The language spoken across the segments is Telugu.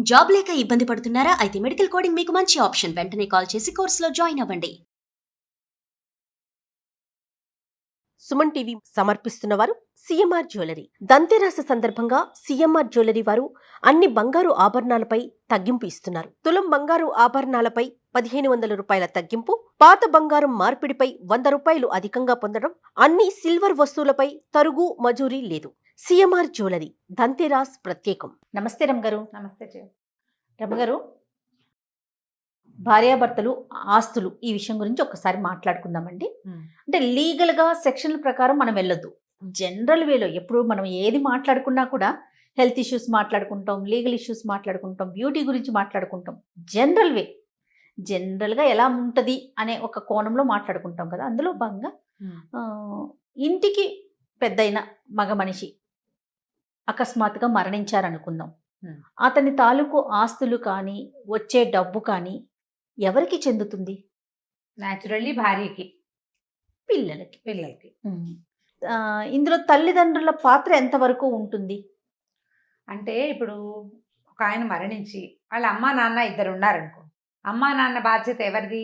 జాబ్ లేక ఇబ్బంది పడుతున్నారా? అయితే మెడికల్ కోడింగ్ మీకు మంచి ఆప్షన్. వెంటనే కాల్ చేసి కోర్సులో జాయిన్ అవ్వండి. సుమన్ టీవీ సమర్పిస్తున్న వారు సిఎంఆర్ జ్యువెలరీ. దంతెరాస సందర్భంగా సిఎంఆర్ జ్యువెలరీ వారు అన్ని బంగారు ఆభరణాలపై తగ్గింపు ఇస్తున్నారు. తులం బంగారు ఆభరణాలపై 1500 రూపాయల తగ్గింపు, పాత బంగారం మార్పిడిపై 100 రూపాయలు అధికంగా పొందడం, అన్ని సిల్వర్ వస్తువులపై తరుగు మజూరీ లేదు. సిఎంఆర్ జ్యువెలరీ, దంతెరాస్ ప్రత్యేకం. నమస్తే రమగారు. నమస్తే రమగారు, భార్యాభర్తలు ఆస్తులు ఈ విషయం గురించి ఒక్కసారి మాట్లాడుకుందామండి. అంటే లీగల్గా సెక్షన్ల ప్రకారం మనం వెళ్ళొద్దు. జనరల్ వేలో ఎప్పుడు మనం ఏది మాట్లాడుకున్నా కూడా హెల్త్ ఇష్యూస్ మాట్లాడుకుంటాం, లీగల్ ఇష్యూస్ మాట్లాడుకుంటాం, బ్యూటీ గురించి మాట్లాడుకుంటాం. జనరల్గా ఎలా ఉంటుంది అనే ఒక కోణంలో మాట్లాడుకుంటాం కదా. అందులో భాగంగా ఇంటికి పెద్దయిన మగ మనిషి అకస్మాత్తుగా మరణించారనుకుందాం. అతని తాలూకు ఆస్తులు కానీ వచ్చే డబ్బు కానీ ఎవరికి చెందుతుంది? న్యాచురల్లీ భార్యకి, పిల్లలకి. ఇందులో తల్లిదండ్రుల పాత్ర ఎంతవరకు ఉంటుంది? అంటే ఇప్పుడు ఒక ఆయన మరణించి వాళ్ళ అమ్మా నాన్న ఇద్దరు ఉన్నారనుకో, అమ్మా నాన్న బాధ్యత ఎవరిది?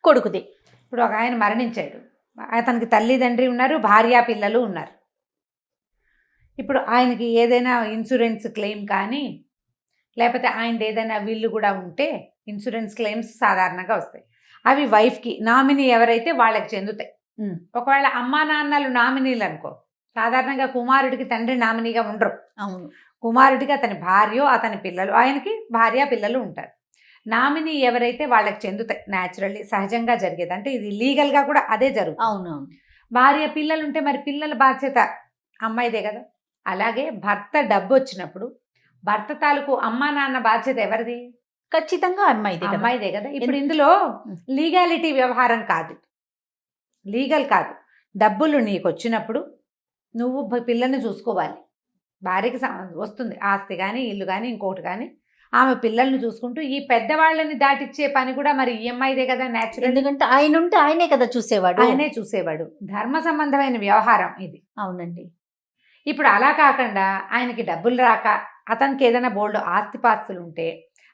కొడుకుదే. ఇప్పుడు ఒక ఆయన మరణించాడు, అతనికి తల్లిదండ్రి ఉన్నారు, భార్య పిల్లలు ఉన్నారు. ఇప్పుడు ఆయనకి ఏదైనా ఇన్సూరెన్స్ క్లెయిమ్ కానీ లేకపోతే ఆయనది ఏదైనా వీళ్ళు కూడా ఉంటే ఇన్సూరెన్స్ క్లెయిమ్స్ సాధారణంగా వస్తాయి. అవి వైఫ్కి, నామినీ ఎవరైతే వాళ్ళకి చెందుతాయి. ఒకవేళ అమ్మా నాన్నలు నామినీలు అనుకో, సాధారణంగా కుమారుడికి తండ్రి నామినీగా ఉండరు. అవును, కుమారుడికి అతని భార్య, అతని పిల్లలు, ఆయనకి భార్య పిల్లలు ఉంటారు. నామినీ ఎవరైతే వాళ్ళకి చెందుతాయి. న్యాచురల్లీ సహజంగా జరిగేది. అంటే ఇది లీగల్గా కూడా అదే జరుగుతుంది. అవునవును. భార్య పిల్లలు ఉంటే మరి పిల్లల బాధ్యత అమ్మాయిదే కదా. అలాగే భర్త డబ్బు వచ్చినప్పుడు భర్త తాలూకు అమ్మా నాన్న బాధ్యత ఎవరిది? ఖచ్చితంగా అమ్మాయిదే కదా. ఇప్పుడు ఇందులో లీగాలిటీ వ్యవహారం కాదు, లీగల్ కాదు. డబ్బులు నీకు వచ్చినప్పుడు నువ్వు పిల్లల్ని చూసుకోవాలి. భార్యకి వస్తుంది ఆస్తి కానీ ఇల్లు కానీ ఇంకోటి కానీ, ఆమె పిల్లల్ని చూసుకుంటూ ఈ పెద్దవాళ్ళని దాటిచ్చే పని కూడా మరి ఈఎంఐదే కదా న్యాచురల్. ఎందుకంటే ఆయన ఉంటే ఆయనే కదా చూసేవాడు. ఆయనే చూసేవాడు. ధర్మ సంబంధమైన వ్యవహారం ఇది. అవునండి. ఇప్పుడు అలా కాకుండా ఆయనకి డబ్బులు రాక అతనికి ఏదైనా బోల్డ్ ఆస్తిపాస్తులు ఉంటే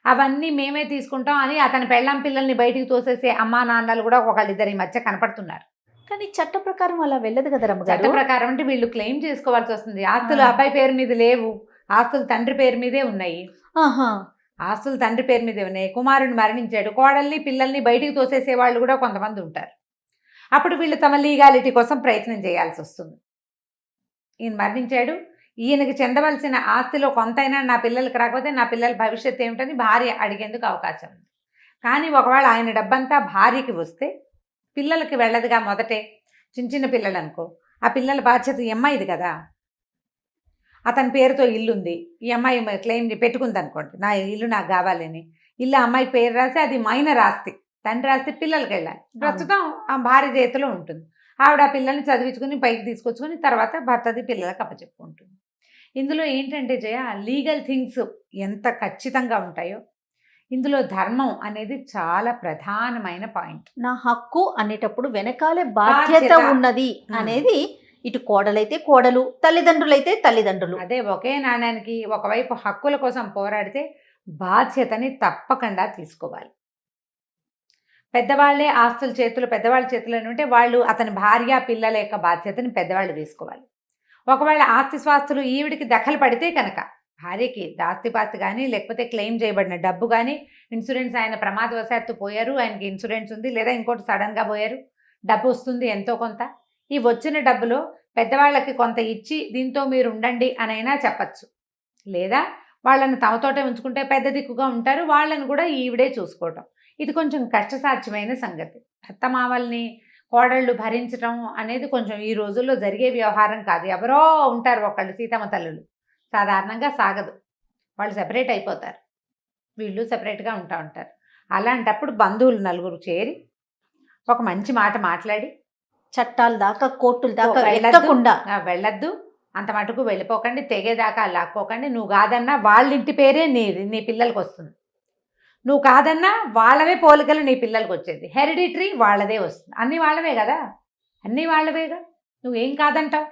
అవన్నీ మేమే తీసుకుంటాం అని అతని పెళ్ళాం పిల్లల్ని బయటికి తోసేసే అమ్మా నాన్నలు కూడా ఒకళ్ళిద్దరి మధ్య కనపడుతున్నారు. కానీ చట్ట ప్రకారం అలా వెళ్ళదు కదా రమ్మగారు. చట్ట ప్రకారం అంటే వీళ్ళు క్లెయిమ్ చేసుకోవాల్సి వస్తుంది. ఆస్తులు అబ్బాయి పేరు మీద లేవు, ఆస్తులు తండ్రి పేరు మీదే ఉన్నాయి. ఆస్తులు తండ్రి పేరు మీదే ఉన్నాయి. కుమారుడు మరణించాడు, కోడల్ని పిల్లల్ని బయటికి తోసేసే వాళ్ళు కూడా కొంతమంది ఉంటారు. అప్పుడు వీళ్ళు తమ లీగాలిటీ కోసం ప్రయత్నం చేయాల్సి వస్తుంది. ఈయన మరణించాడు, ఈయనకి చెందవలసిన ఆస్తిలో కొంతైనా నా పిల్లలకి రాకపోతే నా పిల్లల భవిష్యత్తు ఏమిటని భార్య అడిగేందుకు అవకాశం ఉంది. కానీ ఒకవేళ ఆయన డబ్బంతా భార్యకి వస్తే పిల్లలకి వెళ్ళదుగా. మొదటే చిన్న పిల్లలు అనుకో, ఆ పిల్లల బాధ్యత ఈ అమ్మాయిది కదా. అతని పేరుతో ఇల్లు ఉంది, ఈ అమ్మాయి క్లెయిమ్ పెట్టుకుంది అనుకోండి, నా ఇల్లు నాకు కావాలని. ఇల్లు అమ్మాయి పేరు రాసి అది మైనర్ ఆస్తి, తండ్రి ఆస్తి పిల్లలకి వెళ్ళాలి. ప్రస్తుతం ఆ భార్య చేతిలో ఉంటుంది. ఆవిడ ఆ పిల్లల్ని చదివించుకుని పైకి తీసుకొచ్చుకొని తర్వాత భర్తది పిల్లలకు అప్పచెప్పుకుంటుంది. ఇందులో ఏంటంటే జయ, లీగల్ థింగ్స్ ఎంత ఖచ్చితంగా ఉంటాయో ఇందులో ధర్మం అనేది చాలా ప్రధానమైన పాయింట్. నా హక్కు అనేటప్పుడు వెనకాలే బాధ్యత ఉన్నది అనేది ఇటు కోడలైతే కోడలు, తల్లిదండ్రులైతే తల్లిదండ్రులు. అదే ఒకే నాణ్యానికి ఒకవైపు హక్కుల కోసం పోరాడితే బాధ్యతని తప్పకుండా తీసుకోవాలి. పెద్దవాళ్లే ఆస్తుల పెద్దవాళ్ళ చేతిలో ఉంటే వాళ్ళు అతని భార్య పిల్లల యొక్క బాధ్యతని పెద్దవాళ్ళు తీసుకోవాలి. ఒకవేళ ఆస్తి స్వాస్తులు ఈవిడికి దఖలు పడితే కనుక భార్యకి ఆస్తిపాస్తి కానీ లేకపోతే క్లెయిమ్ చేయబడిన డబ్బు కానీ, ఇన్సూరెన్స్ ఆయన ప్రమాదవశాత్తు పోయారు, ఆయనకి ఇన్సూరెన్స్ ఉంది, లేదా ఇంకోటి సడన్గా పోయారు, డబ్బు వస్తుంది ఎంతో కొంత. ఈ వచ్చిన డబ్బులో పెద్దవాళ్ళకి కొంత ఇచ్చి దీంతో మీరు ఉండండి అనైనా చెప్పచ్చు. లేదా వాళ్ళని తమతోటే ఉంచుకుంటే పెద్ద దిక్కుగా ఉంటారు, వాళ్ళని కూడా ఈవిడే చూసుకోవటం. ఇది కొంచెం కష్టసాధ్యమైన సంగతి. అత్తమామల్ని కోడళ్ళు భరించడం అనేది కొంచెం ఈ రోజుల్లో జరిగే వ్యవహారం కాదు. ఎవరో ఉంటారు ఒకళ్ళు సీతమ్మ తల్లులు, సాధారణంగా సాగదు. వాళ్ళు సెపరేట్ అయిపోతారు, వీళ్ళు సెపరేట్గా ఉంటారు. అలాంటప్పుడు బంధువులు నలుగురు చేరి ఒక మంచి మాట మాట్లాడి, చట్టాల దాకా కోర్టుల దాకా వెళ్ళొద్దు, అంత మటుకు వెళ్ళిపోకండి, తెగేదాకా లాక్కోకండి. నువ్వు కాదన్నా వాళ్ళ ఇంటి పేరే నీ పిల్లలకి వస్తుంది, నువ్వు కాదన్నా వాళ్ళవే పోలికలు నీ పిల్లలకి వచ్చేది. హెరిడిటరీ వాళ్ళదే వస్తుంది. అన్నీ వాళ్ళవే కదా, అన్నీ వాళ్ళవేగా. నువ్వేం కాదంటావు?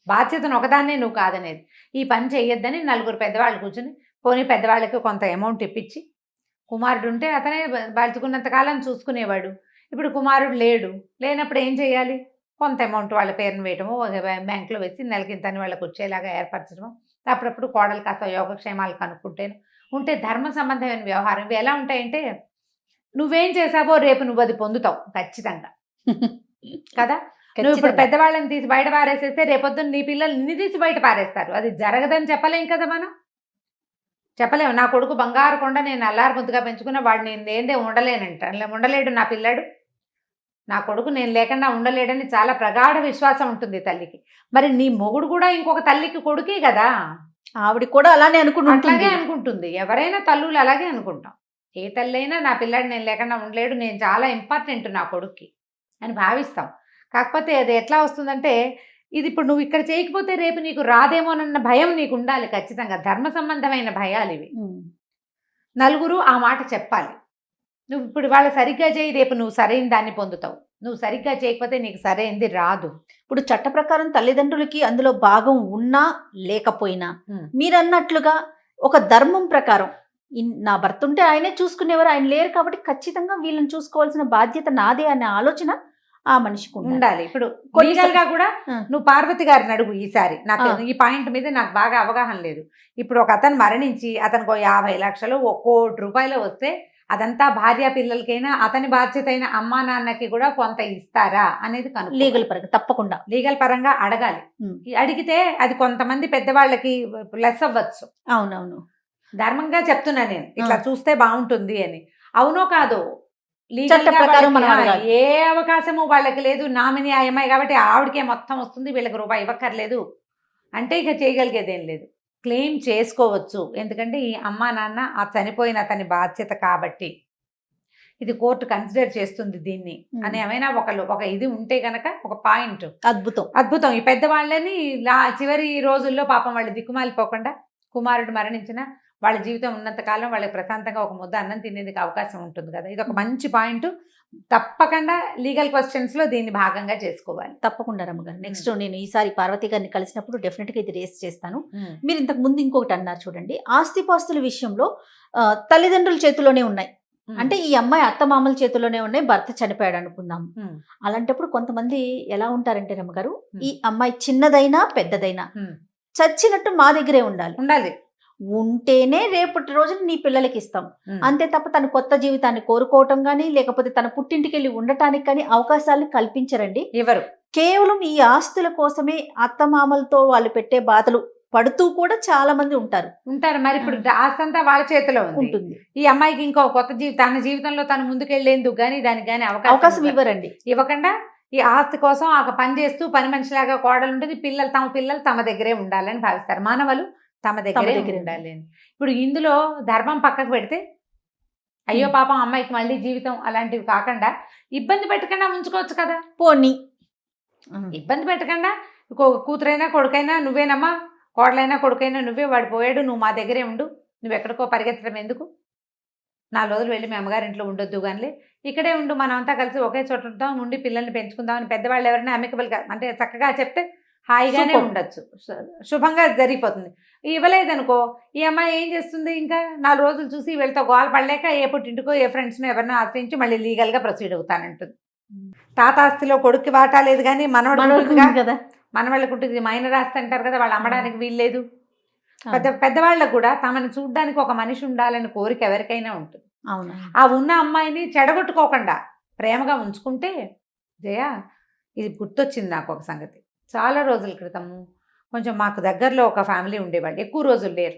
బాధ్యతను ఒకదాన్నే నువ్వు కాదనేది. ఈ పని చెయ్యొద్దని నలుగురు పెద్దవాళ్ళు కూర్చొని పోనీ పెద్దవాళ్ళకి కొంత అమౌంట్ ఇప్పించి, కుమారుడు ఉంటే అతనే బతుకున్నంత కాలం చూసుకునేవాడు. ఇప్పుడు కుమారుడు లేనప్పుడు ఏం చేయాలి? కొంత అమౌంట్ వాళ్ళ పేరున వేయటము, బ్యాంకులో వేసి నెలకింతని వాళ్ళకి వచ్చేలాగా ఏర్పరచడము, అప్పుడప్పుడు కోడలు కాస్త యోగక్షేమాలు కనుక్కుంటేను ఉంటే ధర్మ సంబంధమైన వ్యవహారం. ఇవి ఎలా ఉంటాయంటే, నువ్వేం చేసావో రేపు నువ్వు అది పొందుతావు ఖచ్చితంగా కదా. నువ్వు ఇప్పుడు పెద్దవాళ్ళని తీసి బయట పారేసేస్తే రేపొద్దున నీ పిల్లలు నిన్ను తీసి బయట పారేస్తారు. అది జరగదని చెప్పలేం కదా మనం, చెప్పలేము. నా కొడుకు బంగారు కొండ, నేను అల్లారు ముద్దుగా పెంచుకున్న వాడు నేను లేదే ఉండలేడు నా పిల్లాడు, నా కొడుకు నేను లేకుండా ఉండలేడని చాలా ప్రగాఢ విశ్వాసం ఉంటుంది తల్లికి. మరి నీ మొగుడు కూడా ఇంకొక తల్లికి కొడుకే కదా, ఆవిడ కూడా అలానే అట్లాగే అనుకుంటుంది. ఎవరైనా తల్లులు అలాగే అనుకుంటాం. ఏ తల్లి అయినా నా పిల్లాడు నేను లేకుండా ఉండలేడు, నేను చాలా ఇంపార్టెంట్ నా కొడుక్కి అని భావిస్తాం. కాకపోతే అది ఎట్లా వస్తుందంటే, ఇది ఇప్పుడు నువ్వు ఇక్కడ చేయకపోతే రేపు నీకు రాదేమోనన్న భయం నీకు ఉండాలి ఖచ్చితంగా. ధర్మ సంబంధమైన భయాలు ఇవి. నలుగురు ఆ మాట చెప్పాలి. నువ్వు ఇప్పుడు వాళ్ళు సరిగ్గా చేయి, రేపు నువ్వు సరైన దాన్ని పొందుతావు. నువ్వు సరిగ్గా చేయకపోతే నీకు సరైనది రాదు. ఇప్పుడు చట్ట ప్రకారం తల్లిదండ్రులకి అందులో భాగం ఉన్నా లేకపోయినా మీరు అన్నట్లుగా ఒక ధర్మం ప్రకారం నా భర్త ఉంటే ఆయనే చూసుకునేవారు, ఆయన లేరు కాబట్టి ఖచ్చితంగా వీళ్ళని చూసుకోవాల్సిన బాధ్యత నాదే అనే ఆలోచన ఆ మనిషికి ఉండాలి. ఇప్పుడు లీగల్గా కూడా నువ్వు పార్వతి గారిని అడుగు ఈసారి. నాకు ఈ పాయింట్ మీద నాకు బాగా అవగాహన లేదు. ఇప్పుడు ఒక అతను మరణించి అతనికి 50 లక్షలు 1 కోటి రూపాయలు వస్తే అదంతా భార్య పిల్లలకైనా అతని బాధ్యత అయిన అమ్మా నాన్నకి కూడా కొంత ఇస్తారా అనేది లీగల్ పరంగా తప్పకుండా లీగల్ పరంగా అడగాలి. అడిగితే అది కొంతమంది పెద్దవాళ్ళకి లెస్ అవ్వచ్చు. అవునవును, ధర్మంగా చెప్తున్నా నేను, ఇట్లా చూస్తే బాగుంటుంది అని. అవునో కాదో చట్ట ప్రకారం ఏ అవకాశము వాళ్ళకి లేదు. నామినీ ఆ అమ్మాయి కాబట్టి ఆవిడకే మొత్తం వస్తుంది, వీళ్ళకి రూపాయి ఇవ్వక్కర్లేదు అంటే ఇక చేయగలిగేదేం లేదు. క్లెయిమ్ చేసుకోవచ్చు, ఎందుకంటే ఈ అమ్మా నాన్న ఆ చనిపోయిన అతని బాధ్యత కాబట్టి ఇది కోర్టు కన్సిడర్ చేస్తుంది దీన్ని అని ఏమైనా ఒక ఇది ఉంటే గనక ఒక పాయింట్. అద్భుతం. ఈ పెద్దవాళ్ళని చివరి రోజుల్లో పాపం వాళ్ళు దిక్కుమాలిపోకుండా, కుమారుడు మరణించిన వాళ్ళ జీవితం ఉన్నంతకాలం వాళ్ళకి ప్రశాంతంగా ఒక ముద్ద అన్నం తినేందుకు అవకాశం ఉంటుంది కదా. ఇది ఒక మంచి పాయింట్. తప్పకుండా లీగల్ క్వశ్చన్స్ లో దీన్ని భాగంగా చేసుకోవాలి. తప్పకుండా రమ్మగారు. నెక్స్ట్ నేను ఈసారి పార్వతి గారిని కలిసినప్పుడు డెఫినెట్ గా ఇది రేస్ చేస్తాను. మీరు ఇంతకు ముందు ఇంకొకటి అన్నారు చూడండి, ఆస్తిపాస్తుల విషయంలో తల్లిదండ్రుల చేతిలోనే ఉన్నాయి అంటే ఈ అమ్మాయి అత్తమామల చేతిలోనే ఉన్నాయి, భర్త చనిపోయాడు అనుకుందాం. అలాంటప్పుడు కొంతమంది ఎలా ఉంటారంటే రమ్మగారు, ఈ అమ్మాయి చిన్నదైనా పెద్దదైనా చచ్చినట్టు మా దగ్గరే ఉండాలి, ఉంటేనే రేపటి రోజున నీ పిల్లలకి ఇస్తాం, అంతే తప్ప తన కొత్త జీవితాన్ని కోరుకోవటం కానీ లేకపోతే తన పుట్టింటికి వెళ్ళి ఉండటానికి కానీ అవకాశాలు కల్పించరండి ఎవరు. కేవలం ఈ ఆస్తుల కోసమే అత్తమామలతో వాళ్ళు పెట్టే బాధలు పడుతూ కూడా చాలా మంది ఉంటారు. మరి ఇప్పుడు ఆస్తి అంతా వాళ్ళ చేతిలో ఉంటుంది. ఈ అమ్మాయికి ఇంకో కొత్త తన జీవితంలో తను ముందుకెళ్లేందుకు గానీ దానికి గానీ అవకాశం ఇవ్వరండి. ఇవ్వకుండా ఈ ఆస్తి కోసం ఆ పని చేస్తూ పని మనిషిలాగా కోడలు ఉంటుంది. పిల్లలు తమ దగ్గరే ఉండాలని భావిస్తారు. మానవులు తమ దగ్గరే ఉండాలి అని. ఇప్పుడు ఇందులో ధర్మం పక్కకు పెడితే, అయ్యో పాపం అమ్మాయికి మళ్ళీ జీవితం అలాంటివి కాకుండా ఇబ్బంది పెట్టకుండా ఉంచుకోవచ్చు కదా. పోనీ ఇబ్బంది పెట్టకుండా కూతురైనా కొడుకైనా నువ్వేనమ్మా, కోడలైనా కొడుకైనా నువ్వే, వాడు పోయాడు, నువ్వు మా దగ్గరే ఉండు, నువ్వు ఎక్కడికో పరిగెత్తడం ఎందుకు, 4 రోజులు వెళ్ళి మీ అమ్మగారింట్లో ఉండొద్దు కానీ ఇక్కడే ఉండు, మనం అంతా కలిసి ఒకే చోట ఉంటాం, ఉండి పిల్లల్ని పెంచుకుందామని పెద్దవాళ్ళు ఎవరైనా అమికబుల్గా అంటే చక్కగా చెప్తే హాయిగానే ఉండొచ్చు, శుభంగా జరిగిపోతుంది. ఇవ్వలేదనుకో ఈ అమ్మాయి ఏం చేస్తుంది, ఇంకా 4 రోజులు చూసి వీళ్ళతో గోల పడలేక ఏ పుట్టింటికో ఏ ఫ్రెండ్స్నో ఎవరినో ఆశ్రయించి మళ్ళీ లీగల్గా ప్రొసీడ్ అవుతానంటుంది. తాతాస్తిలో కొడుక్కి వాటా లేదు కానీ మనవాళ్ళకి కదా, మనవాళ్ళకు ఉంటుంది. మైనర్ ఆస్తి అంటారు కదా, వాళ్ళు అమ్మడానికి వీల్లేదు. పెద్దవాళ్ళకు కూడా తమను చూడ్డానికి ఒక మనిషి ఉండాలని కోరిక ఎవరికైనా ఉంటుంది. ఆ ఉన్న అమ్మాయిని చెడగొట్టుకోకుండా ప్రేమగా ఉంచుకుంటే జయ, ఇది గుర్తొచ్చింది నాకు ఒక సంగతి. చాలా రోజుల క్రితము కొంచెం మాకు దగ్గరలో ఒక ఫ్యామిలీ ఉండేవాళ్ళు, ఎక్కువ రోజులు లేరు.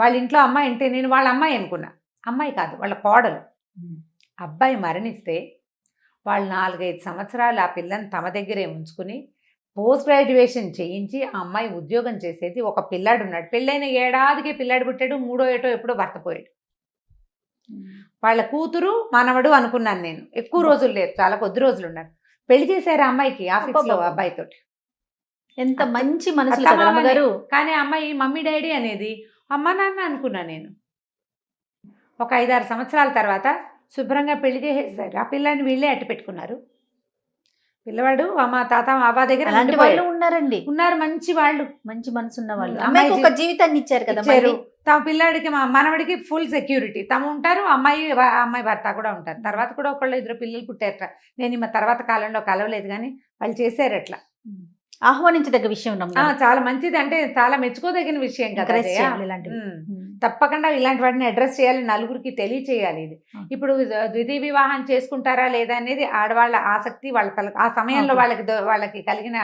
వాళ్ళ ఇంట్లో అమ్మాయి అంటే నేను వాళ్ళ అమ్మాయి అనుకున్నా, అమ్మాయి కాదు వాళ్ళ కోడలు. అబ్బాయి మరణిస్తే వాళ్ళు 4-5 సంవత్సరాలు ఆ పిల్లని తమ దగ్గరే ఉంచుకుని పోస్ట్ గ్రాడ్యుయేషన్ చేయించి ఆ అమ్మాయి ఉద్యోగం చేసేది. ఒక పిల్లాడు ఉన్నాడు, పెళ్ళైన ఏడాదికే పిల్లాడు పుట్టాడు, 3వ ఏటో ఎప్పుడో భర్త పోయాడు. వాళ్ళ కూతురు మనవడు అనుకున్నాను నేను. ఎక్కువ రోజులు లేరు, చాలా కొద్ది రోజులు ఉన్నారు. పెళ్లి చేశారు ఆ అమ్మాయికి ఆఫీస్లో అబ్బాయితోటి. ఎంత మంచి మనసు. కానీ అమ్మాయి మమ్మీ డాడీ అనేది అమ్మ నాన్న అనుకున్నా నేను. ఒక 5-6 సంవత్సరాల తర్వాత శుభ్రంగా పెళ్లి చేసేసారు. ఆ పిల్లని వీళ్ళే అట్టు పెట్టుకున్నారు. పిల్లవాడు అమ్మ తాత అవ్వ దగ్గర అలాంటి వాళ్ళు ఉన్నారండి, ఉన్నారు, మంచి వాళ్ళు, మంచి మనసున్న వాళ్ళు. ఉమ్, అమ్మాయికి అమ్మాయి ఒక జీవితాన్ని ఇచ్చారు కదా ఇచ్చారు. మళ్ళీ. తమ పిల్లాడికి మనవడికి ఫుల్ సెక్యూరిటీ తమ ఉంటారు, అమ్మాయి భర్త కూడా ఉంటారు. తర్వాత కూడా ఒకళ్ళు ఇద్దరు పిల్లలు పుట్టారట. నేను ఈ తర్వాత కాలంలో కలవలేదు కానీ వాళ్ళు చేశారు అట్లా. ఆహ్వానించదగ్గ విషయం రమ్మగారు. చాలా మంచిది, అంటే చాలా మెచ్చుకోదగిన విషయం కదా Encourage అదయ్య. చేయాలి ఇలాంటివి. తప్పకుండా ఇలాంటి వాటిని అడ్రస్ చేయాలి, నలుగురికి తెలియచేయాలి. ఇది ఇప్పుడు ద్వితీయ వివాహం చేసుకుంటారా లేదా అనేది ఆడవాళ్ళ ఆసక్తి, వాళ్ళ ఆ సమయంలో వాళ్ళకి కలిగిన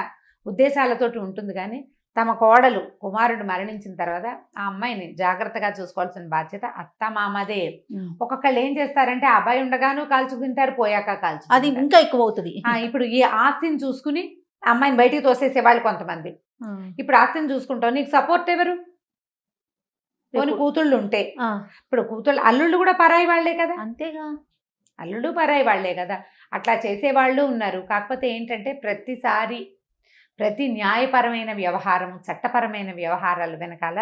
ఉద్దేశాలతోటి ఉంటుంది. కానీ తమ కోడలు కుమారుడు మరణించిన తర్వాత ఆ అమ్మాయిని జాగ్రత్తగా చూసుకోవాల్సిన బాధ్యత అత్త మామదే. ఒక్కొక్కళ్ళు ఏం చేస్తారంటే అబ్బాయి ఉండగాను కాల్చుకుంటారు, పోయాక అది కాల్చుకుంటారు. ఇంకా ఎక్కువ అవుతుంది. ఇప్పుడు ఈ ఆస్తిని చూసుకుని అమ్మాయిని బయటికి తోసేసే వాళ్ళు కొంతమంది. ఇప్పుడు ఆస్తిని చూసుకుంటావు, నీకు సపోర్ట్ ఎవరు? కొన్ని కూతుళ్ళు ఉంటే, ఇప్పుడు కూతుళ్ళు అల్లుళ్ళు కూడా పరాయి వాళ్లే కదా, అంతేగా, అల్లుడు పరాయి వాళ్లే కదా. అట్లా చేసేవాళ్ళు ఉన్నారు. కాకపోతే ఏంటంటే ప్రతిసారి ప్రతి న్యాయపరమైన వ్యవహారం, చట్టపరమైన వ్యవహారాల వెనకాల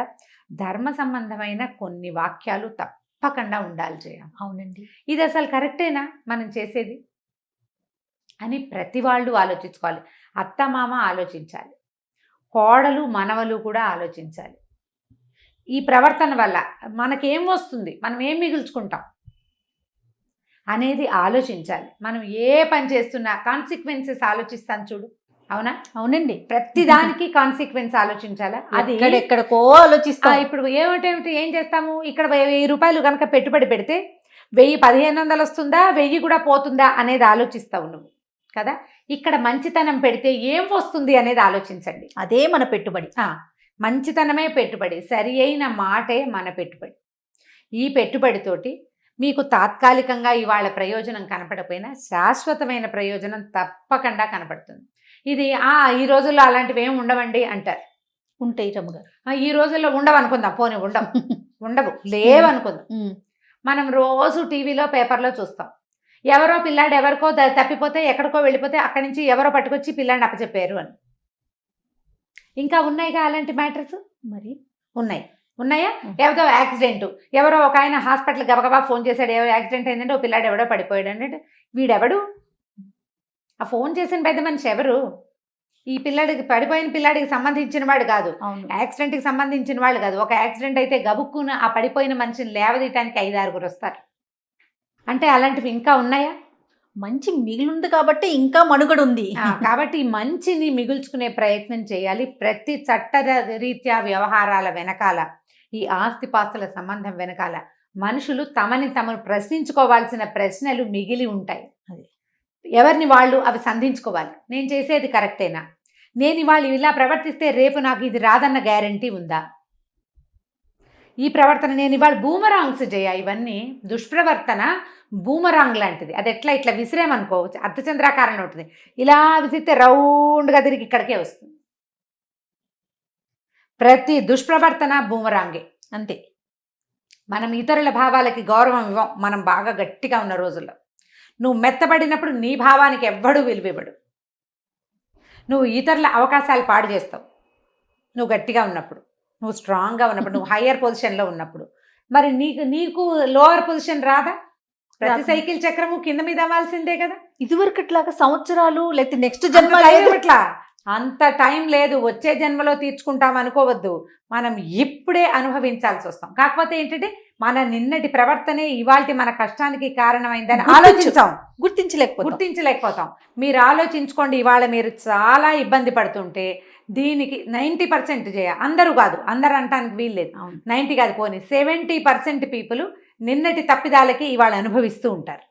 ధర్మ సంబంధమైన కొన్ని వాక్యాలు తప్పకుండా ఉండాలి చేయాలి. అవునండి, ఇది అసలు కరెక్టేనా మనం చేసేది అని ప్రతి వాళ్ళు ఆలోచించుకోవాలి. అత్త మామ ఆలోచించాలి, కోడలు మనవలు కూడా ఆలోచించాలి. ఈ ప్రవర్తన వల్ల మనకేం వస్తుంది, మనం ఏం మిగుల్చుకుంటాం అనేది ఆలోచించాలి. మనం ఏ పని చేస్తున్నా కాన్సిక్వెన్సెస్ ఆలోచిస్తాను చూడు, అవునా? అవునండి, ప్రతి దానికి కాన్సిక్వెన్స్ ఆలోచించాలా. అది ఎక్కడెక్కడికో ఆలోచిస్తాం. ఇప్పుడు ఏం చేస్తాము, ఇక్కడ 1000 రూపాయలు కనుక పెట్టుబడి పెడితే 1500 వస్తుందా, 1000 కూడా పోతుందా అనేది ఆలోచిస్తావు నువ్వు కదా. ఇక్కడ మంచితనం పెడితే ఏం వస్తుంది అనేది ఆలోచించండి. అదే మన పెట్టుబడి. మంచితనమే పెట్టుబడి, సరి అయిన మాటే మన పెట్టుబడి. ఈ పెట్టుబడితోటి మీకు తాత్కాలికంగా ఇవాళ ప్రయోజనం కనపడకపోయినా శాశ్వతమైన ప్రయోజనం తప్పకుండా కనపడుతుంది. ఇది ఈ రోజుల్లో అలాంటివి ఏమి ఉండవండి అంటారు. ఉంటాయి రమ్మగారు, ఈ రోజుల్లో ఉండవు అనుకుందాం, పోనీ ఉండవు లేవనుకుందాం. మనం రోజు టీవీలో పేపర్లో చూస్తాం, ఎవరో పిల్లాడు ఎవరికో తప్పిపోతే ఎక్కడికో వెళ్ళిపోతే అక్కడి నుంచి ఎవరో పట్టుకొచ్చి పిల్లాడిని అప్పచెప్పారు అని. ఇంకా ఉన్నాయిగా అలాంటి మ్యాటర్స్, మరి ఉన్నాయా? ఎవరో యాక్సిడెంట్, ఎవరో ఒక ఆయన హాస్పిటల్ గబగబా ఫోన్ చేశాడు, ఎవరో యాక్సిడెంట్ అయిందంటే ఓ పిల్లాడు ఎవడో పడిపోయాడు అంటే వీడెవడు? ఆ ఫోన్ చేసిన పెద్ద మనిషి ఎవరు? ఈ పడిపోయిన పిల్లాడికి సంబంధించిన వాడు కాదు, యాక్సిడెంట్కి సంబంధించిన వాళ్ళు కాదు. ఒక యాక్సిడెంట్ అయితే గబుక్కున ఆ పడిపోయిన మనిషిని లేవదీయటానికి 5-6 వస్తారు. అంటే అలాంటివి ఇంకా ఉన్నాయా? మంచి మిగిలింది కాబట్టి ఇంకా మనుగడ ఉంది. కాబట్టి ఈ మంచిని మిగుల్చుకునే ప్రయత్నం చేయాలి. ప్రతి చట్టరీత్యా వ్యవహారాల వెనకాల, ఈ ఆస్తిపాస్తుల సంబంధం వెనకాల మనుషులు తమను ప్రశ్నించుకోవాల్సిన ప్రశ్నలు మిగిలి ఉంటాయి. ఎవరిని వాళ్ళు అవి సంధించుకోవాలి. నేను చేసేది కరెక్టేనా, నేను ఇవాళ ఇలా ప్రవర్తిస్తే రేపు నాకు ఇది రాదన్న గ్యారంటీ ఉందా? ఈ ప్రవర్తన నేను ఇవాళ బూమరాంగ్స్ ఇవన్నీ దుష్ప్రవర్తన బూమరాంగ్ లాంటిది. అది ఇట్లా విసిరేమనుకోవచ్చు, అర్ధచంద్రాకారంలో ఉంటుంది. ఇలా విసిరితే రౌండ్గా తిరిగి ఇక్కడికే వస్తుంది. ప్రతి దుష్ప్రవర్తన బూమరాంగే. అంతే. మనం ఇతరుల భావాలకి గౌరవం ఇవ్వం, మనం బాగా గట్టిగా ఉన్న రోజుల్లో. నువ్వు మెత్తబడినప్పుడు నీ భావానికి ఎవ్వడూ విలువివ్వడు. నువ్వు ఇతరుల అవకాశాలు పాడు చేస్తావు నువ్వు గట్టిగా ఉన్నప్పుడు, నువ్వు స్ట్రాంగ్గా ఉన్నప్పుడు, నువ్వు హయ్యర్ పొజిషన్లో ఉన్నప్పుడు. మరి నీకు లోవర్ పొజిషన్ రాదా? ప్రతి సైకిల్ చక్రము కింద మీద అవ్వాల్సిందే కదా. ఇదివరకట్లాగా సంవత్సరాలు లేకపోతే నెక్స్ట్ జన్మ ఇట్లా అంత టైం లేదు. వచ్చే జన్మలో తీర్చుకుంటాం అనుకోవద్దు, మనం ఇప్పుడే అనుభవించాల్సి వస్తాం. కాకపోతే ఏంటంటే మన నిన్నటి ప్రవర్తనే ఇవాళ మన కష్టానికి కారణమైందని గుర్తించలేకపోతాం. మీరు ఆలోచించుకోండి, ఇవాళ మీరు చాలా ఇబ్బంది పడుతుంటే దీనికి 90% చేయాలి. అందరూ కాదు, అందరు అనటానికి వీల్లేదు, 90 కాదు పోనీ 70% పీపుల్ నిన్నటి తప్పిదాలకి ఇవాళ అనుభవిస్తూ ఉంటారు.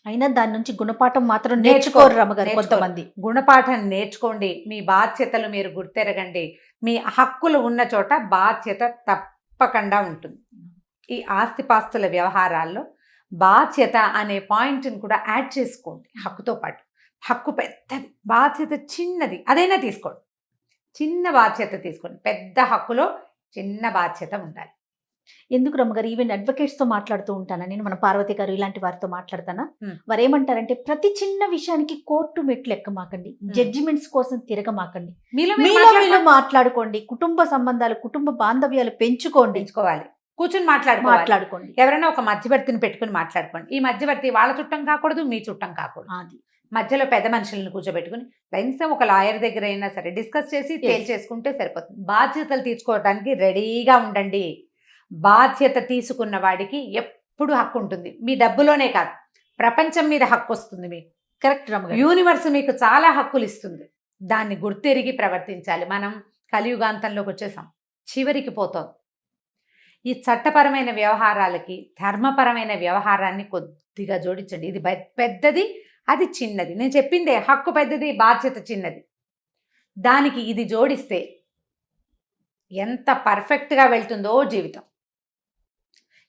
అయినా దాని నుంచి గుణపాఠం మాత్రం నేర్చుకోరు రమ్మగారు కొంతమంది. గుణపాఠం నేర్చుకోండి, మీ బాధ్యతలు మీరు గుర్తెరగండి. మీ హక్కులు ఉన్న చోట బాధ్యత తప్పకుండా ఉంటుంది. ఈ ఆస్తిపాస్తుల వ్యవహారాల్లో బాధ్యత అనే పాయింట్ని కూడా యాడ్ చేసుకోండి హక్కుతో పాటు. హక్కు పెద్దది, బాధ్యత చిన్నది, అదైనా తీసుకోండి. చిన్న బాధ్యత తీసుకోండి, పెద్ద హక్కులో చిన్న బాధ్యత ఉండాలి. ఎందుకు రమ్మగారు, ఈవెన్ అడ్వకేట్స్తో మాట్లాడుతూ ఉంటాను నేను, మన పార్వతి గారు ఇలాంటి వారితో మాట్లాడతానా, వారు ఏమంటారంటే ప్రతి చిన్న విషయానికి కోర్టు మెట్లు ఎక్కమాకండి, జడ్జిమెంట్స్ కోసం తిరగమాకండి, మీలో మాట్లాడుకోండి, కుటుంబ సంబంధాలు, కుటుంబ బాంధవ్యాలు పెంచుకోవాలి, కూర్చొని మాట్లాడుకోండి. ఎవరైనా ఒక మధ్యవర్తిని పెట్టుకుని మాట్లాడుకోండి. ఈ మధ్యవర్తి వాళ్ళ చుట్టం కాకూడదు, మీ చుట్టం కాకూడదు. అది మధ్యలో పెద్ద మనుషులను కూర్చోబెట్టుకుని కనీసం ఒక లాయర్ దగ్గర అయినా సరే డిస్కస్ చేసి తేల్చేసుకుంటే సరిపోతుంది. బాధ్యతలు తీసుకోవడానికి రెడీగా ఉండండి. బాధ్యత తీసుకున్న వాడికి ఎప్పుడు హక్కు ఉంటుంది. మీ డబ్బులోనే కాదు, ప్రపంచం మీద హక్కు వస్తుంది మీకు. కరెక్ట్ రమ్మగారు. యూనివర్స్ మీకు చాలా హక్కులు ఇస్తుంది. దాన్ని గుర్తెరిగి ప్రవర్తించాలి. మనం కలియుగాంతంలోకి వచ్చేసాం, చివరికి పోతాం. ఈ చట్టపరమైన వ్యవహారాలకి ధర్మపరమైన వ్యవహారాన్ని కొద్దిగా జోడించండి. ఇది పెద్దది, అది చిన్నది. నేను చెప్పిందే, హక్కు పెద్దది, బాధ్యత చిన్నది. దానికి ఇది జోడిస్తే ఎంత పర్ఫెక్ట్గా వెళ్తుందో జీవితం.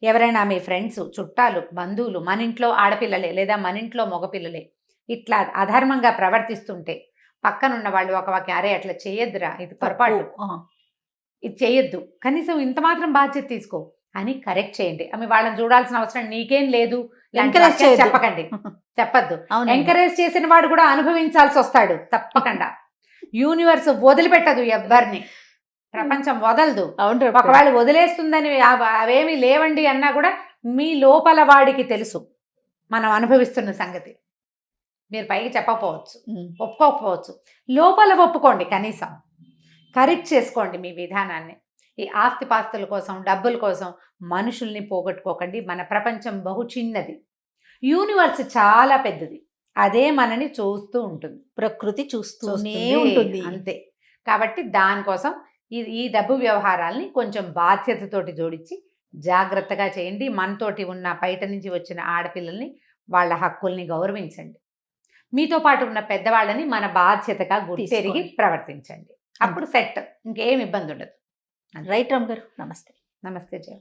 ఎవరైనా మీ ఫ్రెండ్స్, చుట్టాలు, బంధువులు మన ఇంట్లో ఆడపిల్లలే లేదా మన ఇంట్లో మగపిల్లలే ఇట్లా అధర్మంగా ప్రవర్తిస్తుంటే పక్కనున్న వాళ్ళు ఒక వాకి అరే అట్లా చేయొద్దురా, ఇది పొరపాటు, ఇది చేయొద్దు, కనీసం ఇంత మాత్రం బాధ్యత తీసుకో అని కరెక్ట్ చేయండి. ఆమె వాళ్ళని చూడాల్సిన అవసరం నీకేం లేదు, ఎంకరేజ్ చేయొద్దు. చెప్పకండి, చెప్పద్దు. అవునండి. ఎంకరేజ్ చేసిన వాడు కూడా అనుభవించాల్సి వస్తాడు తప్పకుండా. యూనివర్స్ వదిలిపెట్టదు ఎవ్వరిని, ప్రపంచం వదలదు. అవును రమ్య గారు. ఒకవేళ వదిలేస్తుందని అవేమి లేవండి అన్నా కూడా మీ లోపల వాడికి తెలుసు మనం అనుభవిస్తున్న సంగతి. మీరు పైకి చెప్పకపోవచ్చు, ఒప్పుకోకపోవచ్చు, లోపల ఒప్పుకోండి. కనీసం కరెక్ట్ చేసుకోండి మీ విధానాన్ని. ఈ ఆస్తిపాస్తుల కోసం, డబ్బుల కోసం మనుషుల్ని పోగొట్టుకోకండి. మన ప్రపంచం బహు చిన్నది, యూనివర్స్ చాలా పెద్దది. అదే మనని చూస్తూ ఉంటుంది, ప్రకృతి చూస్తూనే చూస్తుంది. ఉంటుంది. అంతే. కాబట్టి దానికోసం ఈ డబ్బు వ్యవహారాల్ని కొంచెం బాధ్యతతోటి జోడించి జాగ్రత్తగా చేయండి. మనతోటి ఉన్న బయట నుంచి వచ్చిన ఆడపిల్లల్ని, వాళ్ళ హక్కుల్ని గౌరవించండి. మీతో పాటు ఉన్న పెద్దవాళ్ళని మన బాధ్యతగా గుర్తెరిగి ప్రవర్తించండి. అప్పుడు సెట్, ఇంకేం ఇబ్బంది ఉండదు. రైట్ రమ్ గారు. నమస్తే. నమస్తే జయ.